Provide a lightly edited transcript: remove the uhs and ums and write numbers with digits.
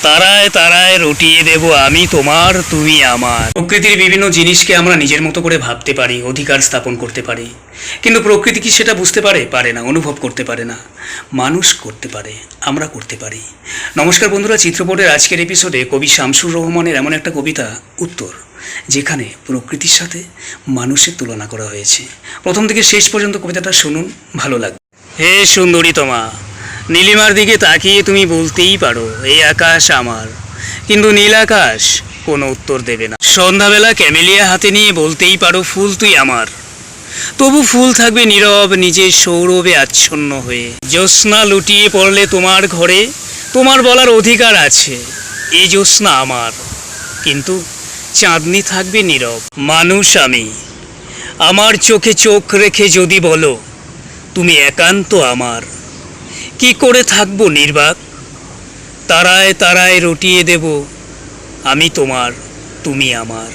তারায় তারায় রটিয়ে দেব আমি তোমার, তুমি আমার। প্রকৃতির বিভিন্ন জিনিসকে আমরা নিজের মতো করে ভাবতে পারি, অধিকার স্থাপন করতে পারি, কিন্তু প্রকৃতি কি সেটা বুঝতে পারে? পারে না, অনুভব করতে পারে না। মানুষ করতে পারে, আমরা করতে পারি। নমস্কার বন্ধুরা, চিত্রপটের আজকের এপিসোডে কবি শামসুর রহমানের এমন একটা কবিতা উত্তর, যেখানে প্রকৃতির সাথে মানুষের তুলনা করা হয়েছে। প্রথম থেকে শেষ পর্যন্ত কবিতাটা শুনুন, ভালো লাগবে। হে সুন্দরী তোমা, নীলিমার দিকে তাকিয়ে তুমি বলতেই পারো এই আকাশ আমার, কিন্তু নীল আকাশ কোনো উত্তর দেবে না। সন্ধ্যাবেলা ক্যামেলিয়া হাতে নিয়ে বলতেই পারো ফুল তুই আমার, তবু ফুল থাকবে নীরব, নিজের সৌরভে আচ্ছন্ন হয়ে। জ্যোৎস্না লুটিয়ে পড়লে তোমার ঘরে, তোমার বলার অধিকার আছে এই জ্যোৎস্না আমার, কিন্তু চাঁদনি থাকবে নীরব। মানুষ আমি, আমার চোখে চোখ রেখে যদি বলো তুমি একান্ত আমার, কি করে থাকবো নির্বাক? তারায় তারায় রটিয়ে দেব আমি তোমার, তুমি আমার।